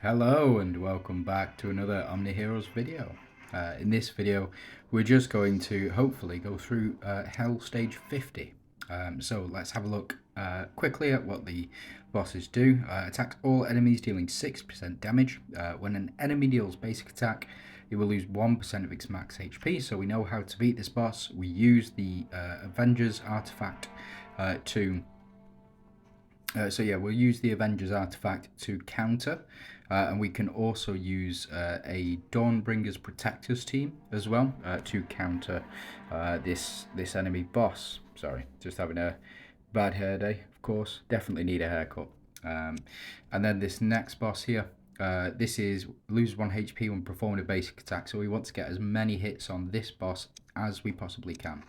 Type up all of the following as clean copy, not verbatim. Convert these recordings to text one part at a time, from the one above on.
Hello and welcome back to another OMNIHEROES video. In this video we're just going to hopefully go through Hell Stage 50. So let's have a look quickly at what the bosses do. Attacks all enemies dealing 6% damage. When an enemy deals basic attack, it will lose 1% of its max HP. So we know how to beat this boss. We use the Avengers artifact we'll use the Avengers artifact to counter, and we can also use a Dawnbringer's Protectors team as well to counter this enemy boss. Sorry, just having a bad hair day, of course. Definitely need a haircut. And then this next boss here, this is lose 1 HP when performing a basic attack, so we want to get as many hits on this boss as we possibly can.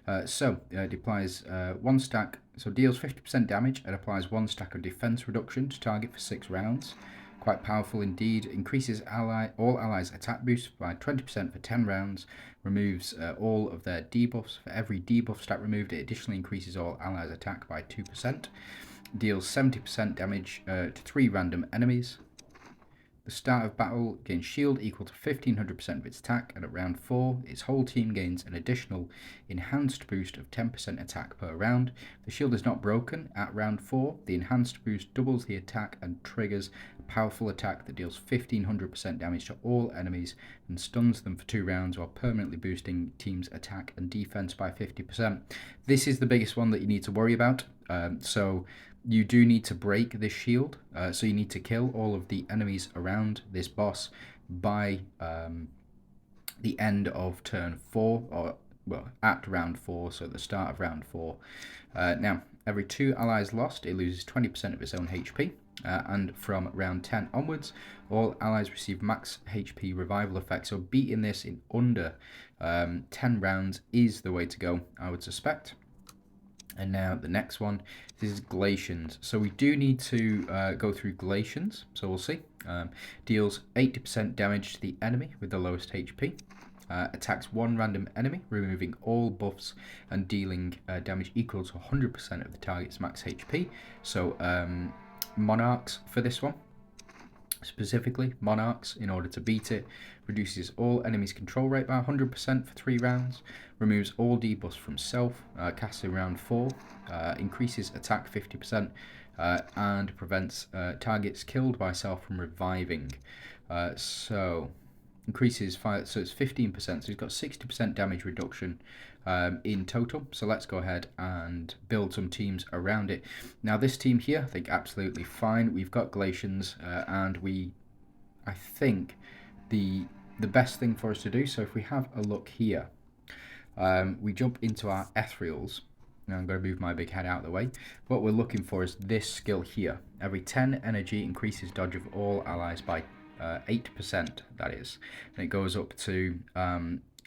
It applies 1 stack, so deals 50% damage and applies 1 stack of defense reduction to target for 6 rounds. Quite powerful indeed. Increases all allies' attack boost by 20% for 10 rounds. Removes all of their debuffs. For every debuff stat removed, it additionally increases all allies' attack by 2%. Deals 70% damage to 3 random enemies. The start of battle gains shield equal to 1500% of its attack, and at round 4, its whole team gains an additional enhanced boost of 10% attack per round. If the shield is not broken at round 4, the enhanced boost doubles the attack and triggers a powerful attack that deals 1500% damage to all enemies and stuns them for 2 rounds while permanently boosting team's attack and defense by 50%. This is the biggest one that you need to worry about. You do need to break this shield, so you need to kill all of the enemies around this boss by the end of turn 4, or well, at round 4, so at the start of round 4. Now, every 2 allies lost, it loses 20% of its own HP, and from round 10 onwards, all allies receive max HP revival effect, so beating this in under 10 rounds is the way to go, I would suspect. And now the next one, this is Glacians. So we do need to go through Glacians, so we'll see. Deals 80% damage to the enemy with the lowest HP. Attacks 1 random enemy, removing all buffs and dealing damage equal to 100% of the target's max HP. So Monarchs for this one. Specifically, Monarchs, in order to beat it, reduces all enemies' control rate by 100% for 3 rounds, removes all debuffs from self, casts in round 4, increases attack 50%, and prevents targets killed by self from reviving. Increases fire, so it's 15%, so he's got 60% damage reduction in total. So let's go ahead and build some teams around it. Now this team here, I think absolutely fine. We've got Glacians, and I think the best thing for us to do, so if we have a look here, we jump into our ethereals. Now I'm going to move my big head out of the way. What we're looking for is this skill here. Every 10 energy increases dodge of all allies by 8%, that is. And it goes up to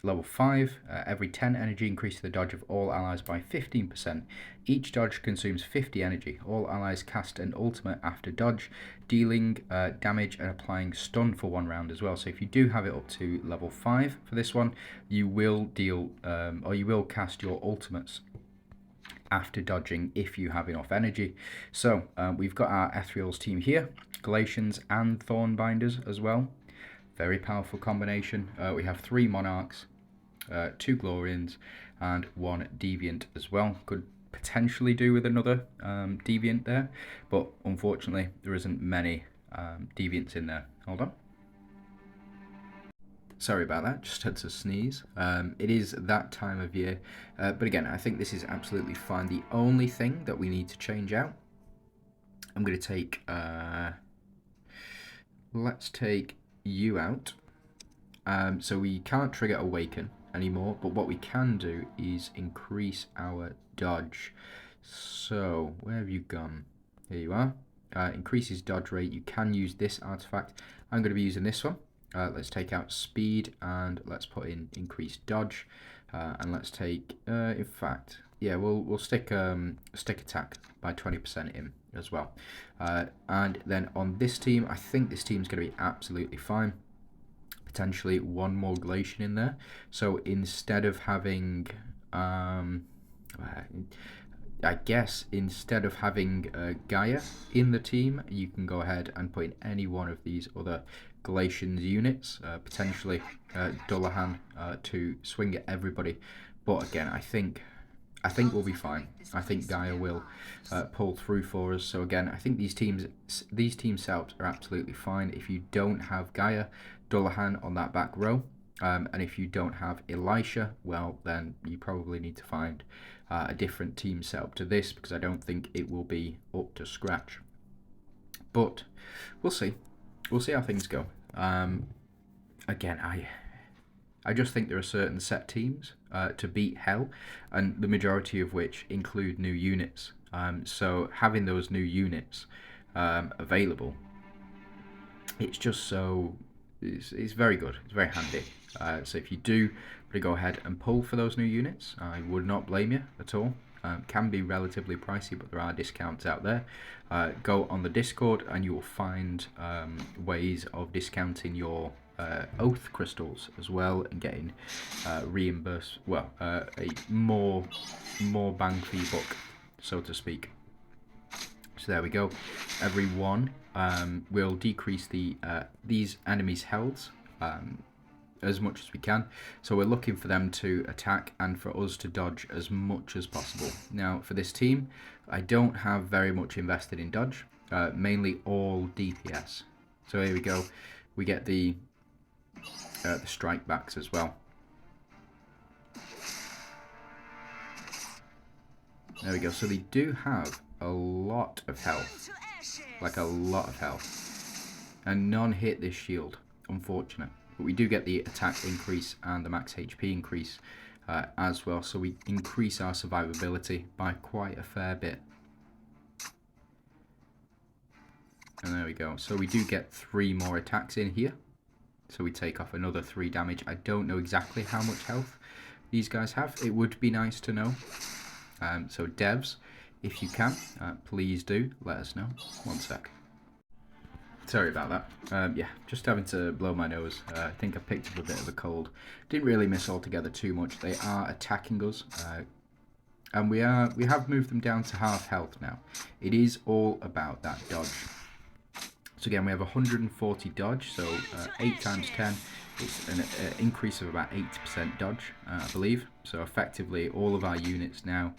level 5. Every 10 energy increases the dodge of all allies by 15%. Each dodge consumes 50 energy. All allies cast an ultimate after dodge, dealing damage and applying stun for 1 round as well. So if you do have it up to level 5 for this one, you will deal or you will cast your ultimates after dodging if you have enough energy. So we've got our ethereals team here, Glacians and Thornbinders as well. Very powerful combination. We have 3 Monarchs, 2 Glorians, and 1 Deviant as well. Could potentially do with another Deviant there, but unfortunately there isn't many Deviants in there. Hold on. Sorry about that, just had to sneeze. It is that time of year, but again, I think this is absolutely fine. The only thing that we need to change out, I'm going to take, let's take you out. So we can't trigger Awaken anymore, but what we can do is increase our dodge. So, where have you gone? Here you are. Increases dodge rate. You can use this artifact. I'm going to be using this one. Let's take out speed and let's put in increased dodge, and let's take in fact, yeah, we'll stick attack by 20% in as well, and then on this team, I think this team's going to be absolutely fine. Potentially 1 more Glacian in there, so instead of having I guess instead of having Gaia in the team, you can go ahead and put in any one of these other Galatians units, potentially Dullahan to swing at everybody. But again, I think we'll be fine. I think Gaia will pull through for us. So again, I think these team setups are absolutely fine. If you don't have Gaia, Dullahan on that back row, and if you don't have Elisha, well, then you probably need to find a different team setup to this, because I don't think it will be up to scratch. But we'll see. We'll see how things go. Again, I just think there are certain set teams to beat Hell, and the majority of which include new units. So having those new units available, it's just so... It's very good. It's very handy. So if you do go ahead and pull for those new units, I would not blame you at all. Can be relatively pricey, but there are discounts out there. Go on the Discord and you will find ways of discounting your oath crystals as well, and getting reimbursed, well, a more bang for your buck, so to speak. So there we go. Every one will decrease the these enemies' healths as much as we can. So we're looking for them to attack and for us to dodge as much as possible. Now for this team, I don't have very much invested in dodge, mainly all DPS. So here we go. We get the strike backs as well. There we go. So they do have a lot of health, like a lot of health, and none hit this shield, unfortunate. But we do get the attack increase and the max HP increase as well, so we increase our survivability by quite a fair bit. And there we go. So we do get 3 more attacks in here, so we take off another 3 damage. I don't know exactly how much health these guys have. It would be nice to know. So devs, if you can, please do let us know. One sec. Sorry about that. Yeah, just having to blow my nose. I think I picked up a bit of a cold. Didn't really miss altogether too much. They are attacking us, and we have moved them down to half health now. It is all about that dodge. So again, we have 140 dodge, so 8 times 10 is an increase of about 80% dodge, I believe. So effectively, all of our units now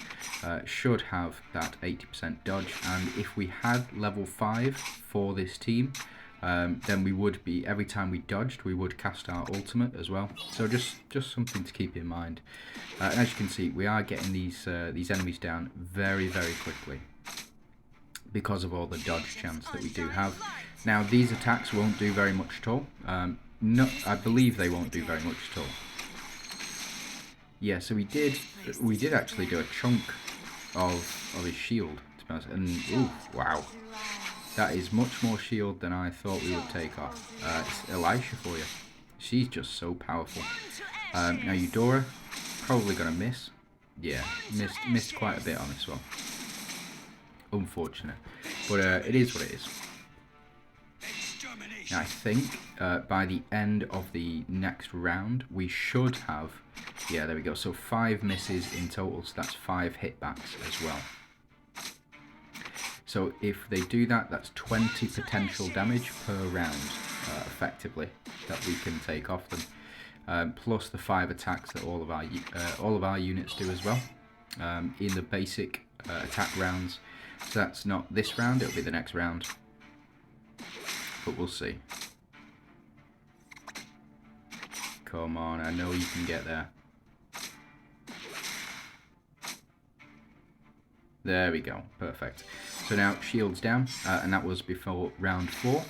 should have that 80% dodge. And if we had level 5 for this team, then we would be, every time we dodged, we would cast our ultimate as well. So just something to keep in mind. And as you can see, we are getting these enemies down very, very quickly, because of all the dodge chance that we do have. Now these attacks won't do very much at all. No, I believe they won't do very much at all. Yeah, so we did actually do a chunk of his shield, to be honest. And ooh, wow, that is much more shield than I thought we would take off. It's Elisha for you. She's just so powerful. Now Eudora, probably gonna miss. Yeah, missed quite a bit on this one. Unfortunate, but it is what it is. Now I think by the end of the next round we should have, yeah, there we go, so 5 misses in total, so that's 5 hitbacks as well. So if they do that, that's 20 potential damage per round, effectively, that we can take off them, plus the 5 attacks that all of our units do as well, in the basic attack rounds. So that's not this round, it'll be the next round, but we'll see. Come on, I know you can get there. There we go, perfect. So now shields down, and that was before round 4.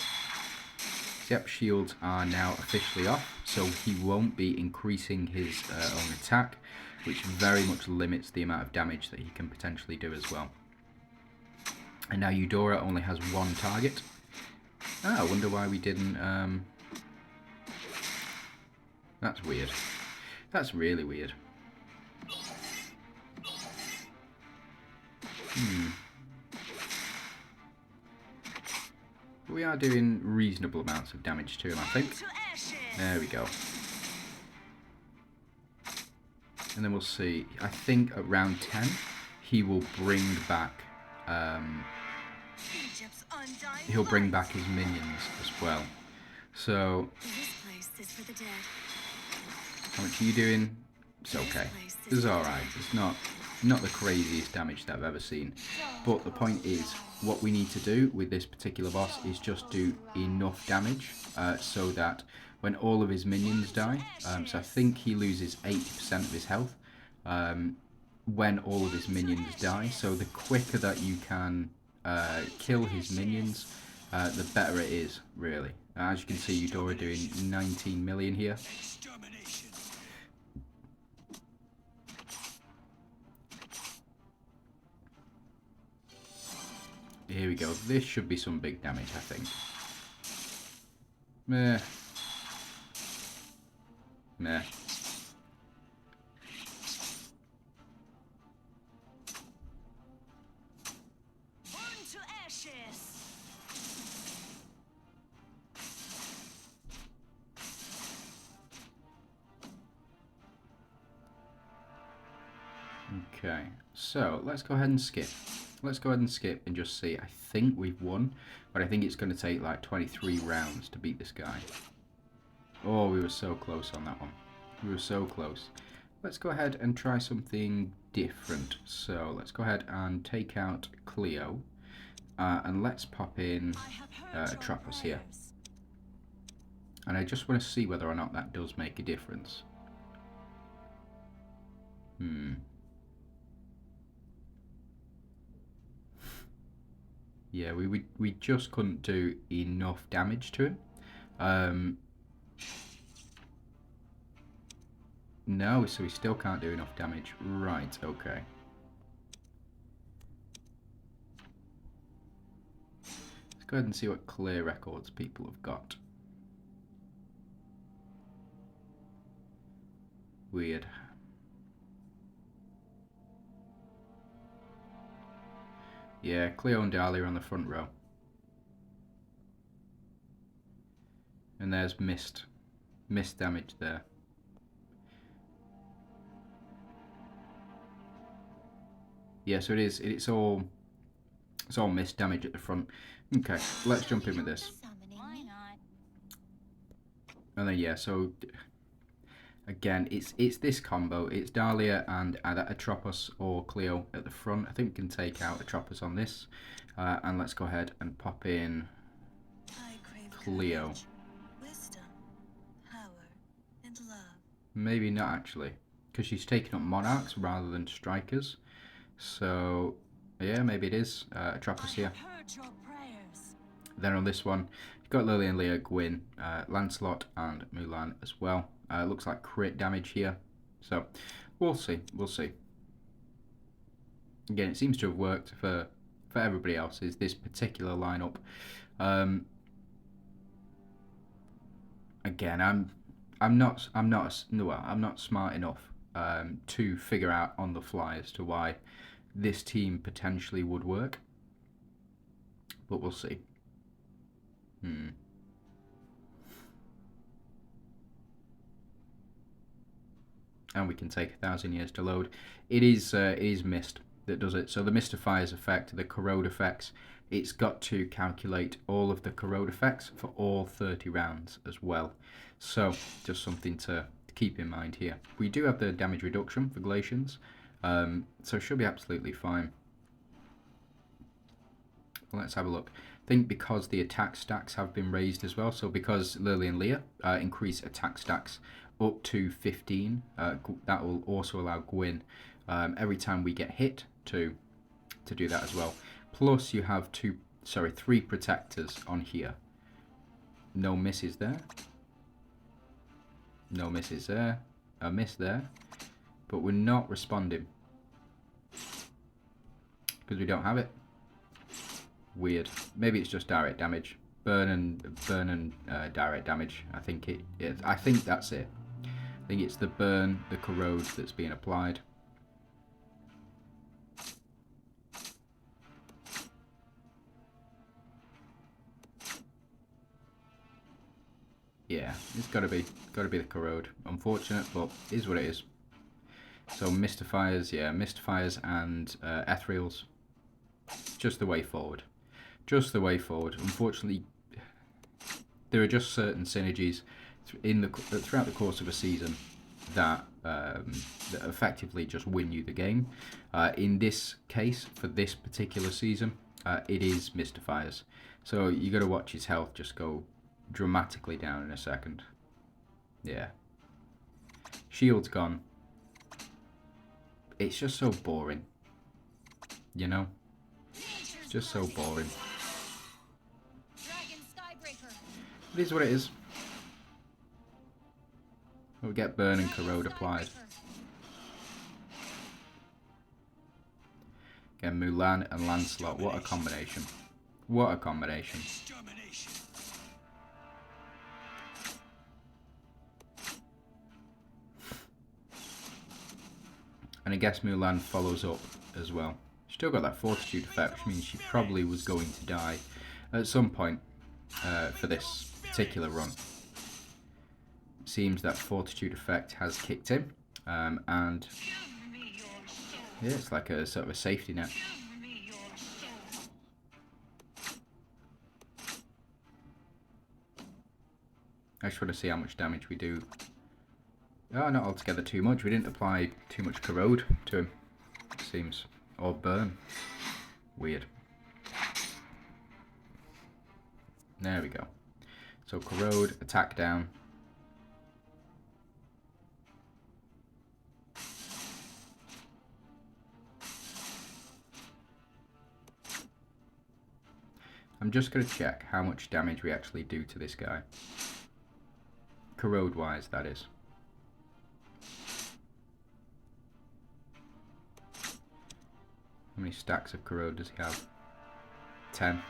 Yep, shields are now officially off, so he won't be increasing his own attack, which very much limits the amount of damage that he can potentially do as well. And now Eudora only has 1 target. I wonder why we didn't... That's weird. That's really weird. We are doing reasonable amounts of damage to him, I think. There we go. And then we'll see. I think at round 10, he will bring back he'll bring back his minions as well. So how much are you doing? It's okay. It's alright. It's not the craziest damage that I've ever seen. But the point is, what we need to do with this particular boss is just do enough damage so that when all of his minions die, so I think he loses 80% of his health when all of his minions die. So the quicker that you can kill his minions, the better it is, really. As you can see, Eudora doing 19 million here. Here we go. This should be some big damage, I think. Meh. Meh. Okay, so let's go ahead and skip. Let's go ahead and skip and just see. I think we've won, but I think it's going to take like 23 rounds to beat this guy. Oh, we were so close on that one. We were so close. Let's go ahead and try something different. So let's go ahead and take out Cleo. And let's pop in Atropos here. And I just want to see whether or not that does make a difference. Yeah, we just couldn't do enough damage to him. No, so we still can't do enough damage. Right, okay. Let's go ahead and see what clear records people have got. Weird. Yeah, Cleo and Dahlia on the front row. And there's missed damage there. Yeah, so it's all missed damage at the front. Okay, let's jump in with this. And then yeah, so again, it's this combo. It's Dahlia and either Atropos or Cleo at the front. I think we can take out Atropos on this. And let's go ahead and pop in Cleo. Maybe not actually, because she's taking up Monarchs rather than Strikers. So yeah, maybe it is Atropos here. Then on this one, you've got Lillian, Leah, Gwyn, Lancelot and Mulan as well. Looks like crit damage here. So we'll see. We'll see. Again, it seems to have worked for everybody else, is this particular lineup. Again, I'm not smart enough to figure out on the fly as to why this team potentially would work, but we'll see. And we can take 1,000 years to load. It is mist that does it. So the mystifiers effect, the corrode effects, it's got to calculate all of the corrode effects for all 30 rounds as well. So just something to keep in mind here. We do have the damage reduction for Glacians, so it should be absolutely fine. Let's have a look. I think because the attack stacks have been raised as well, so because Lily and Leah increase attack stacks up to 15, that will also allow Gwyn every time we get hit to do that as well. Plus you have 3 protectors on here. No misses there. No misses there. A miss there. But we're not responding because we don't have it. Weird. Maybe it's just direct damage. Burn and direct damage. I think I think that's it. I think it's the burn, the corrode that's being applied. Yeah, it's got to be the corrode. Unfortunate, but it is what it is. So Mystifiers, yeah, Mystifiers and Ethereals, just the way forward. Just the way forward. Unfortunately, there are just certain synergies throughout the course of a season that effectively just win you the game. In this case, for this particular season, it is Mystifiers. So you got to watch his health just go dramatically down in a second. Yeah. Shield's gone. It's just so boring. You know? It's just so boring. It is what it is. We'll get Burn and Corrode applied. Again, Mulan and Lancelot. What a combination. What a combination. And I guess Mulan follows up as well. Still got that Fortitude effect, which means she probably was going to die at some point for this particular run. Seems that Fortitude effect has kicked in, and yeah, it's like a sort of a safety net. I just want to see how much damage we do. Oh, not altogether too much. We didn't apply too much Corrode to him, it seems. Or Burn. Weird. There we go. So Corrode, attack down. I'm just going to check how much damage we actually do to this guy. Corrode-wise, that is. How many stacks of Corrode does he have? 10.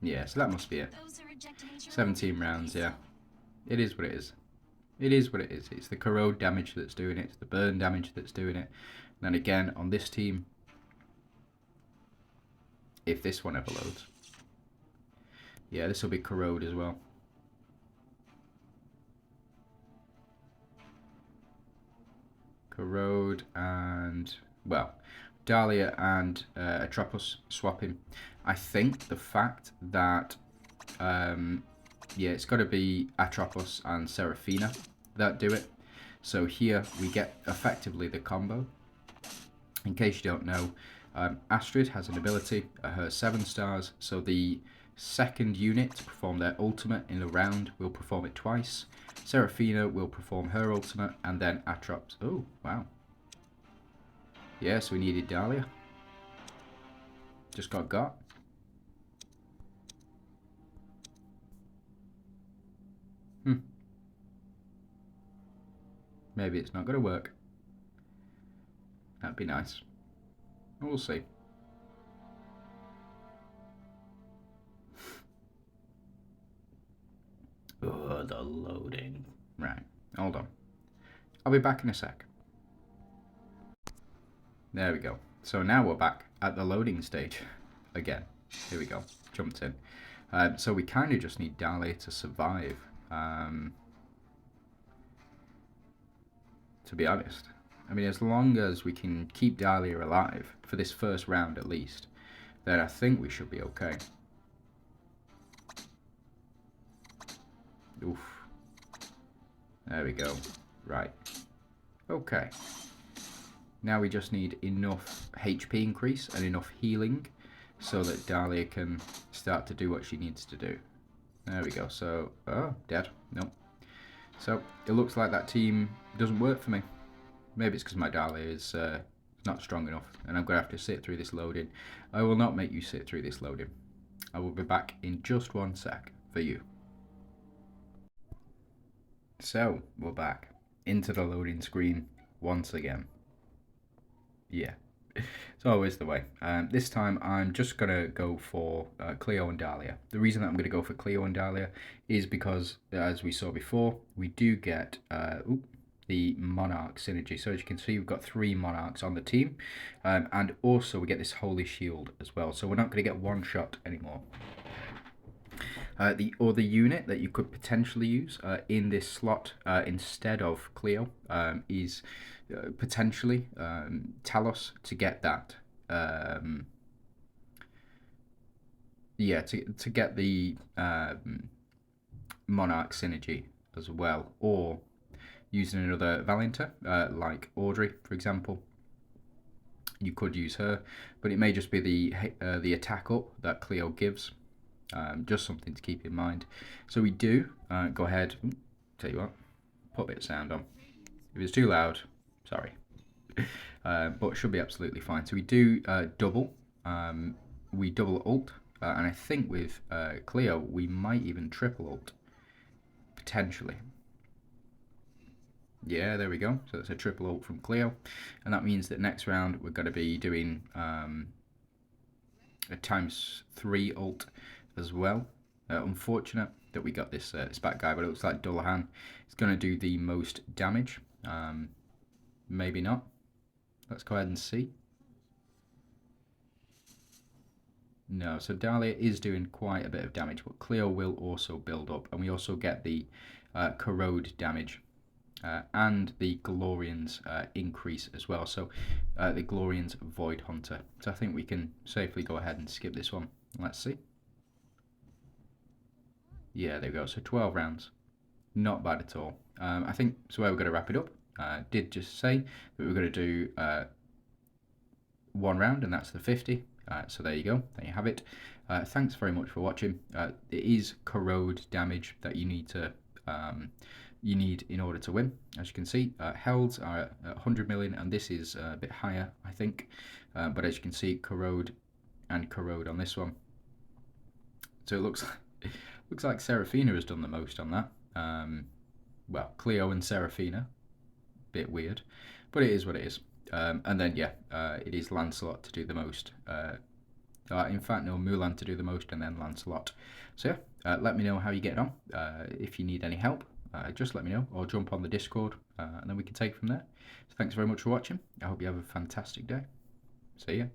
Yeah, so that must be it. 17 rounds, yeah. It is what it is. It is what it is. It's the Corrode damage that's doing it. It's the burn damage that's doing it. And then again, on this team, if this one ever loads. Yeah, this will be Corrode as well. Corrode and, well, Dahlia and Atropos swapping. I think the fact that, yeah, it's got to be Atropos and Seraphina that do it. So here we get effectively the combo. In case you don't know, Astrid has an ability, her 7 stars, so the second unit to perform their ultimate in a round will perform it twice. Seraphina will perform her ultimate, and then Atrops. Oh, wow. Yes, we needed Dahlia. Just got. Maybe it's not going to work. That'd be nice. We'll see. Oh, the loading. Right, hold on. I'll be back in a sec. There we go. So now we're back at the loading stage again. Here we go. Jumped in. So we kind of just need Dahlia to survive. To be honest. I mean, as long as we can keep Dahlia alive, for this first round at least, then I think we should be okay. Oof. There we go. Right. Okay. Now we just need enough HP increase and enough healing so that Dahlia can start to do what she needs to do. There we go. So, oh, dead. Nope. So, it looks like that team doesn't work for me. Maybe it's because my Dahlia is not strong enough and I'm going to have to sit through this loading. I will not make you sit through this loading. I will be back in just 1 sec for you. So, we're back into the loading screen once again. Yeah, it's always the way. This time I'm just going to go for Cleo and Dahlia. The reason that I'm going to go for Cleo and Dahlia is because, as we saw before, we do get, the Monarch synergy. So as you can see, we've got 3 Monarchs on the team, and also we get this Holy Shield as well. So we're not going to get one shot anymore. The other unit that you could potentially use in this slot instead of Cleo is potentially Talos to get that. To get the Monarch synergy as well, or using another Valinta like Audrey, for example. You could use her, but it may just be the attack up that Cleo gives. Just something to keep in mind. So we do go ahead. Tell you what, put a bit of sound on. If it's too loud, sorry, but it should be absolutely fine. So we do double. We double ult, and I think with Cleo we might even triple ult potentially. Yeah, there we go. So that's a triple ult from Cleo, and that means that next round we're going to be doing a ×3 ult as well. Unfortunate that we got this this bad guy, but it looks like Dullahan is going to do the most damage. Maybe not. Let's go ahead and see. No, so Dahlia is doing quite a bit of damage, but Cleo will also build up, and we also get the corrode damage. And the Glorians increase as well. So the Glorians Void Hunter. So I think we can safely go ahead and skip this one. Let's see. Yeah, there we go. So 12 rounds. Not bad at all. I think so. Where we're going to wrap it up. Did just say that we're going to do 1 round, and that's the 50. So there you go. There you have it. Thanks very much for watching. It is corrode damage that you need to in order to win. As you can see, Helds are at 100 million, and this is a bit higher, I think. But as you can see, corrode and corrode on this one. So it looks like Seraphina has done the most on that. Well, Cleo and Seraphina, bit weird, but it is what it is. And then yeah, it is Lancelot to do the most. In fact, no, Mulan to do the most, and then Lancelot. So yeah, let me know how you get on. If you need any help, just let me know, or jump on the Discord, and then we can take it from there. So thanks very much for watching. I hope you have a fantastic day. See ya.